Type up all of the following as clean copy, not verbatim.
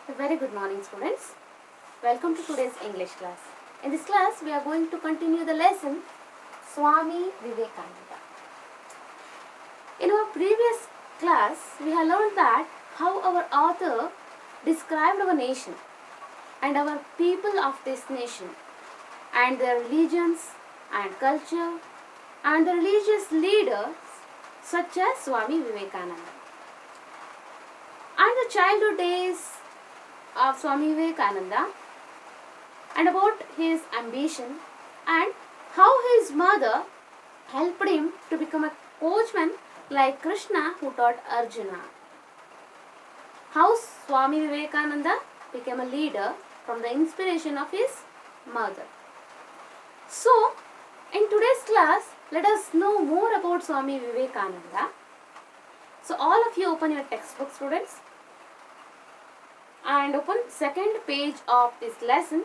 A very good morning, students. Welcome to today's English class. In this class, we are going to continue the lesson Swami Vivekananda. In our previous class, we have learned that how our author described our nation and our people of this nation and their religions and culture and the religious leaders such as Swami Vivekananda. And the childhood days of Swami Vivekananda and about his ambition and how his mother helped him to become a coachman like Krishna who taught Arjuna. How Swami Vivekananda became a leader from the inspiration of his mother. So, in today's class, let us know more about Swami Vivekananda. So, all of you open your textbook, students, and open second page of this lesson,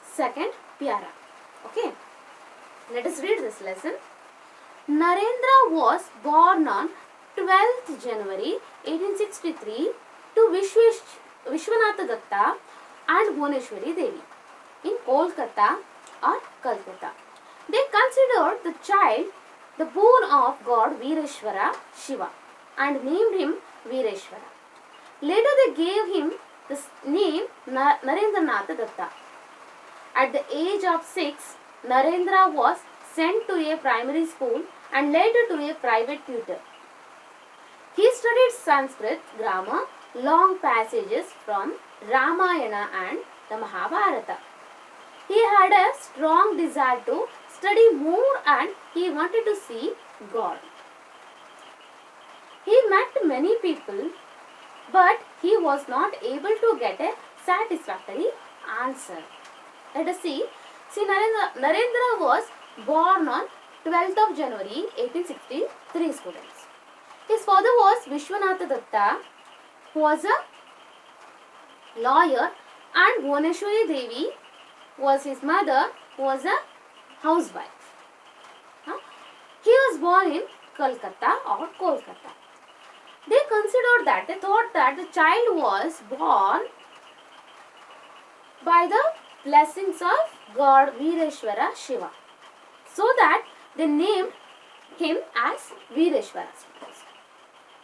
second pyara. Okay, let us read this lesson. Narendra was born on 12th January 1863 to Vishwanatha Datta and Bhuneshwari Devi in Kolkata or Calcutta. They considered the child the boon of God Veereshwara Shiva and named him Veereshwara. Later they gave him the name Narendranath Datta. At the age of 6, Narendra was sent to a primary school and later to a private tutor. He studied Sanskrit grammar, long passages from Ramayana and the Mahabharata. He had a strong desire to study more and he wanted to see God. He met many people, but he was not able to get a satisfactory answer. Let us see. Narendra was born on 12th of January 1863, students. His father was Vishwanatha Datta, who was a lawyer, and Bhuneshwari Devi was his mother, who was a housewife. He was born in Calcutta or Kolkata. They thought that the child was born by the blessings of God Veereshwara Shiva. So that they named him as Veereshwara.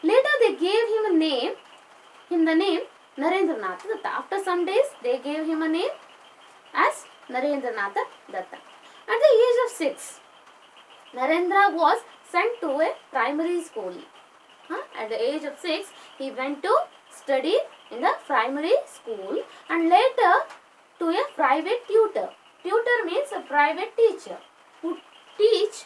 Later they gave him the name Narendranath Datta. After some days they gave him a name as Narendranath Datta. At the age of 6, Narendra was sent to a primary school. At the age of 6, he went to study in the primary school and later to a private tutor. Tutor means a private teacher who teach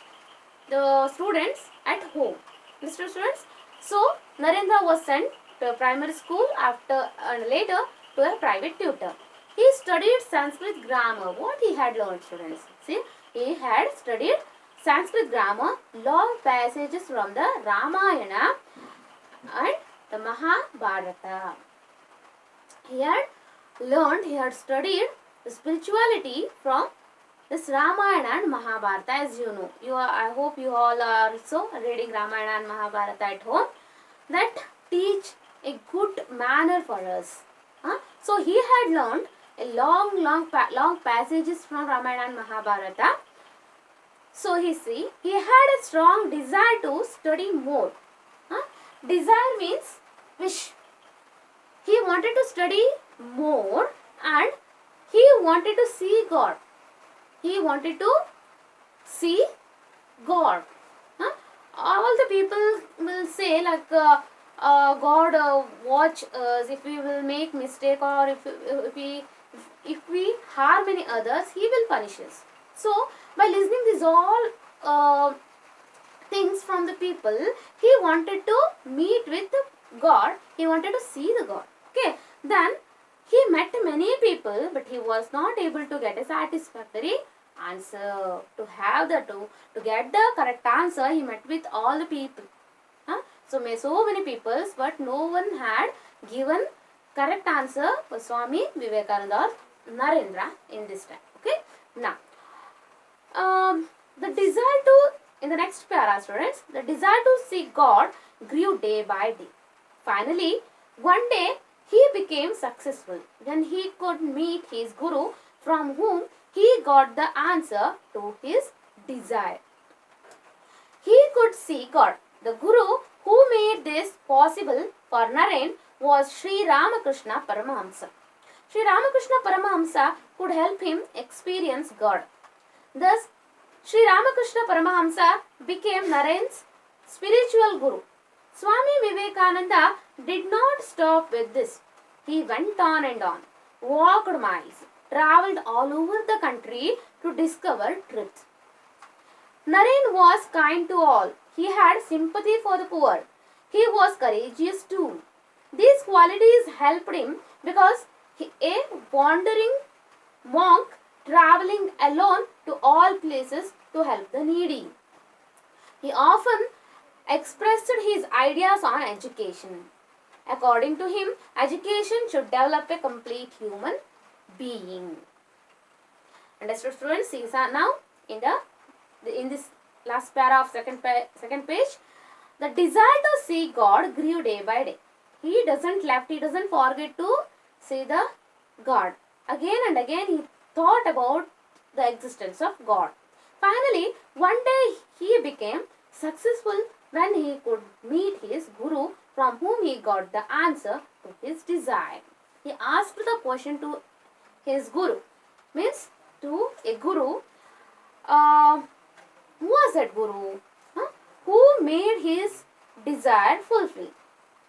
the students at home. Mr. Students, so Narendra was sent to a primary school and later to a private tutor. He studied Sanskrit grammar. What he had learned, students? See, he had studied Sanskrit grammar, long passages from the Ramayana and the Mahabharata. He had studied the spirituality from this Ramayana and Mahabharata. As you know, I hope you all are also reading Ramayana and Mahabharata at home, that teach a good manner for us. So he had learned a long passages from Ramayana and Mahabharata. So he had a strong desire to study more. Desire means wish. He wanted to study more and he wanted to see God. He wanted to see God. All the people will say like God watch us if we will make mistake, or if we harm any others, he will punish us. So by listening these all things from the people, he wanted to meet with God. He wanted to see the God. Okay. Then he met many people, but he was not able to get a satisfactory answer. To get the correct answer, he met with all the people. So many people, but no one had given correct answer for Swami Vivekananda or Narendra in this time. Okay. Now, the desire to, in the next para, students, the desire to see God grew day by day. Finally, one day he became successful when he could meet his guru from whom he got the answer to his desire. He could see God. The guru who made this possible for Naren was Sri Ramakrishna Paramahamsa. Sri Ramakrishna Paramahamsa could help him experience God. Thus, Sri Ramakrishna Paramahamsa became Naren's spiritual guru. Swami Vivekananda did not stop with this. He went on and on, walked miles, travelled all over the country to discover truth. Naren was kind to all. He had sympathy for the poor. He was courageous too. These qualities helped him because a wandering monk traveling alone to all places to help the needy. He often expressed his ideas on education. According to him, education should develop a complete human being. Understood, students? See now in this last paragraph, second page, the desire to see God grew day by day. He doesn't forget to see the God. Again and again he thought about the existence of God. Finally, one day he became successful when he could meet his guru from whom he got the answer to his desire. He asked the question to his guru, means to a guru. Who was that guru? Who made his desire fulfill?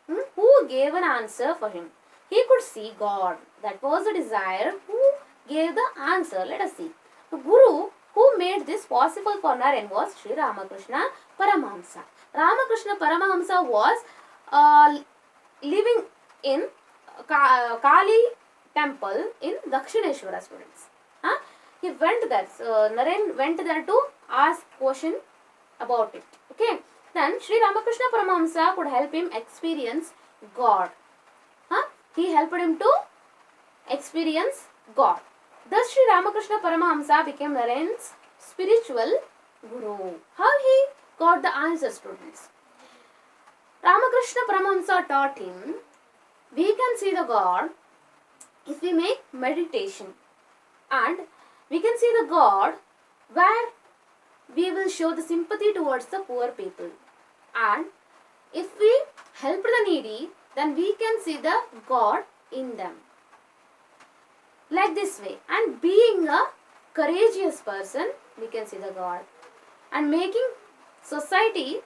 Who gave an answer for him? He could see God. That was the desire. Who gave the answer? Let us see. The guru who made this possible for Naren was Sri Ramakrishna Paramahamsa. Ramakrishna Paramahamsa was living in Kali temple in Dakshineshwara, students. He went there. Naren went there to ask question about it. Okay. Then Sri Ramakrishna Paramahamsa could help him experience God. He helped him to experience God. Thus Sri Ramakrishna Paramahamsa became Naren's spiritual guru. How he got the answer, students? Ramakrishna Paramahamsa taught him, we can see the God if we make meditation, and we can see the God where we will show the sympathy towards the poor people, and if we help the needy, then we can see the God in them. Like this way, and being a courageous person, we can see the God, and making society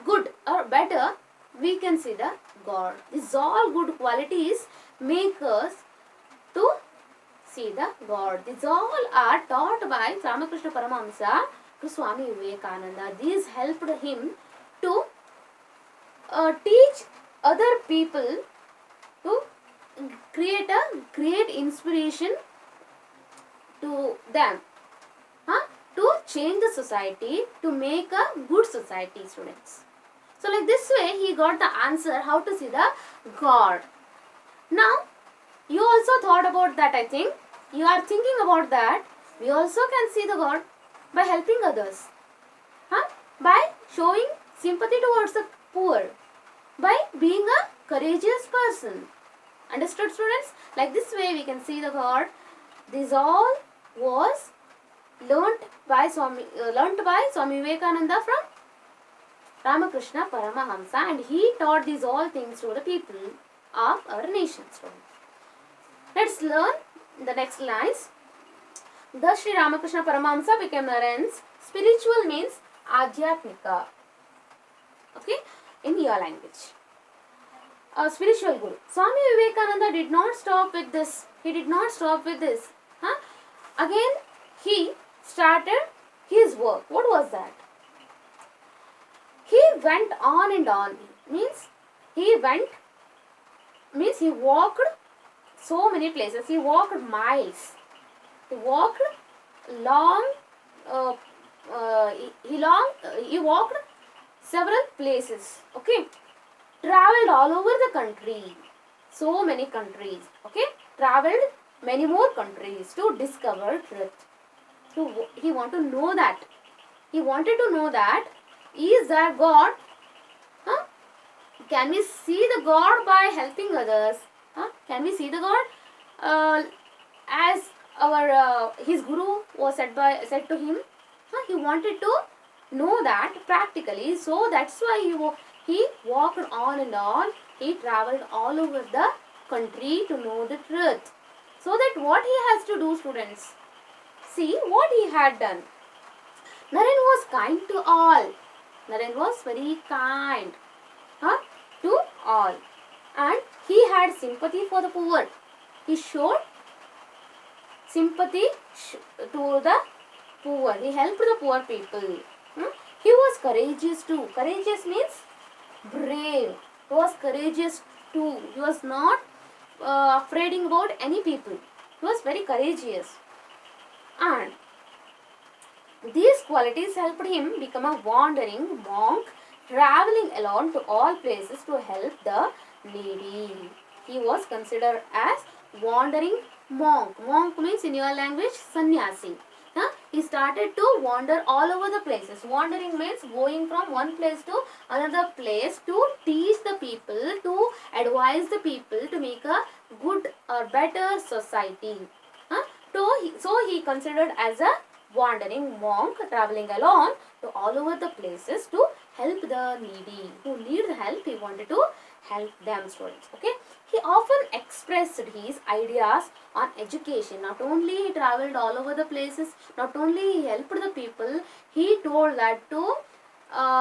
good or better, we can see the God. These all good qualities make us to see the God. These all are taught by Ramakrishna Paramahamsa to Swami Vivekananda. These helped him to teach other people, to create a great inspiration to them, to change the society, to make a good society, students. So like this way he got the answer how to see the God. Now you also thought about that, I think. You are thinking about that. We also can see the God by helping others, by showing sympathy towards the poor, by being a courageous person. Understood, students? Like this way we can see the God. This all was learnt by Swami Vivekananda from Ramakrishna Paramahamsa, and he taught these all things to the people of our nation, students. Let's learn the next lines. Thus Sri Ramakrishna Paramahamsa became Naren's spiritual means Adhyatmika. Okay, in your language. A spiritual guru. Swami Vivekananda did not stop with this. He did not stop with this. Again, he started his work. What was that? He went on and on. He walked so many places. He walked miles. He walked long. He walked several places. Okay. Traveled all over the country. So many countries. Okay. Traveled many more countries to discover truth. He wanted to know that. He wanted to know that is there God? can we see the God by helping others? Can we see the God? As our his guru was said to him, he wanted to know that practically. So that's why he walked on and on. He traveled all over the country to know the truth. So that what he has to do, students? See what he had done. Naren was kind to all. Naren was very kind to all. And he had sympathy for the poor. He showed sympathy to the poor. He helped the poor people. He was courageous too. Courageous means brave. He was courageous too. He was not afraid about any people. He was very courageous. And these qualities helped him become a wandering monk, traveling alone to all places to help the needy. He was considered as wandering monk. Monk means in your language sannyasi. He started to wander all over the places. Wandering means going from one place to another place to teach the people, to advise the people to make a good or better society. So he considered as a wandering monk, traveling alone to all over the places to help the needy. Who need help, he wanted to help them, students. Okay. He often expressed his ideas on education. Not only he traveled all over the places, not only he helped the people, he told that to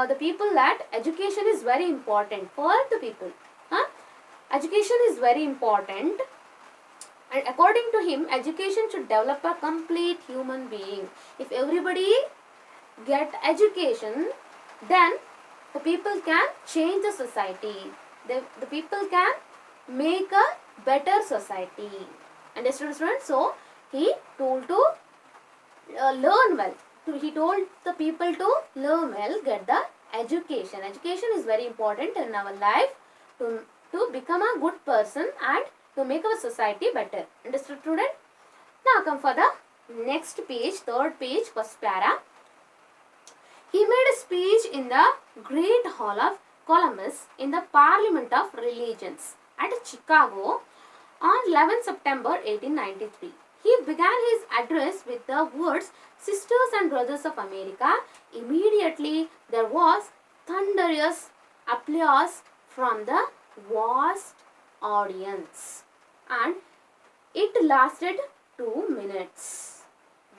the people that education is very important for the people. Education is very important. And according to him, education should develop a complete human being. If everybody get education, then the people can change the society. The people can make a better society. Understood, students? So, he told to learn well. He told the people to learn well, get the education. Education is very important in our life to become a good person and to make our society better. Understood, student? Now come for the next page, third page, first para. He made a speech in the Great Hall of Columbus in the Parliament of Religions at Chicago on 11 September 1893. He began his address with the words, "Sisters and Brothers of America." Immediately there was thunderous applause from the vast audience, and it lasted 2 minutes.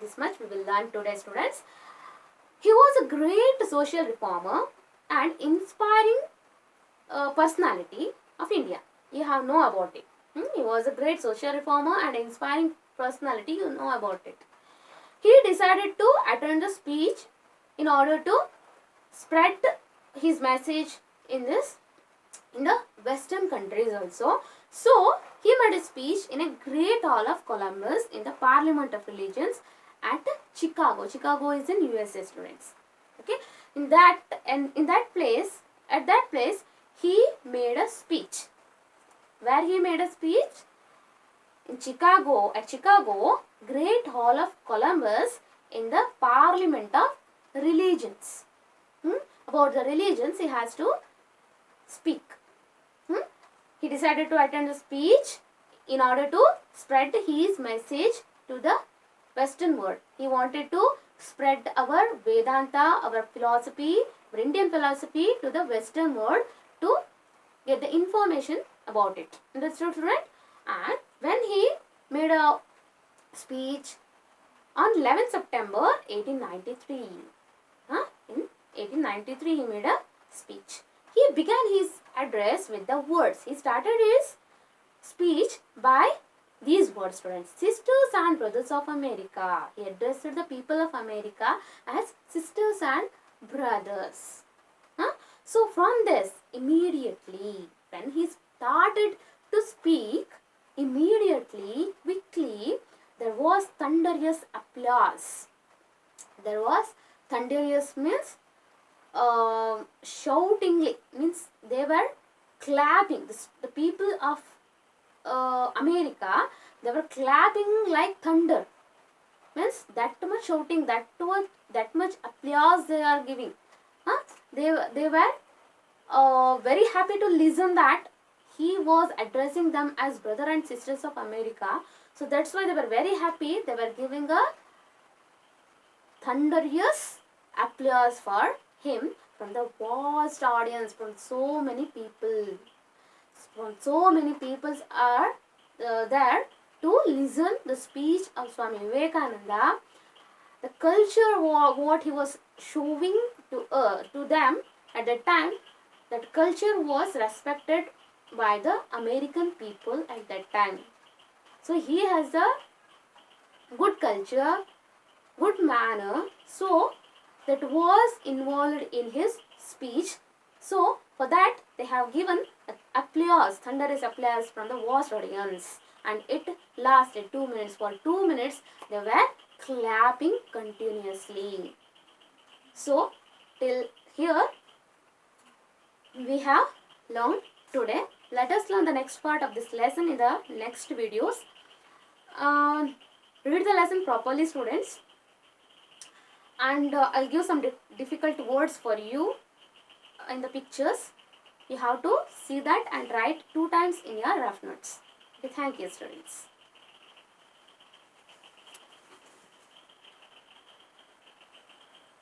This much we will learn today, students. He was a great social reformer and inspiring personality of India. You have know about it. He was a great social reformer and inspiring personality. You know about it. He decided to attend the speech in order to spread his message in the Western countries also. So he made a speech in a Great Hall of Columbus in the Parliament of Religions at Chicago. Chicago is in USA, students. Okay, at that place, he made a speech. Where he made a speech? In Chicago, at Chicago, Great Hall of Columbus in the Parliament of Religions. About the religions, he has to speak. He decided to attend the speech in order to spread his message to the Western world. He wanted to spread our Vedanta, our philosophy, our Indian philosophy to the Western world to get the information about it. Understood, student? And when he made a speech on 11 September 1893, in 1893 he made a speech. He began his address with the words. He started his speech by these words, students. Sisters and brothers of America. He addressed the people of America as sisters and brothers. So from this, immediately, when he started to speak, immediately, quickly, there was thunderous applause. There was thunderous means shoutingly, means they were clapping. The people of America, they were clapping like thunder. Means that much shouting, that much applause they are giving. They were very happy to listen that he was addressing them as brother and sisters of America. So that's why they were very happy. They were giving a thunderous applause for him from the vast audience, from so many people. From so many people are there to listen the speech of Swami Vivekananda. The culture what he was showing to them at that time, that culture was respected by the American people at that time. So he has a good culture, good manner, so that was involved in his speech. So for that they have given applause, thunderous applause from the vast audience, and it lasted 2 minutes. For 2 minutes they were clapping continuously. So till here we have learned today. Let us learn the next part of this lesson in the next videos. Read the lesson properly, students, and I'll give some difficult words for you in the pictures. You have to see that and write 2 times in your rough notes. Okay, thank you, students.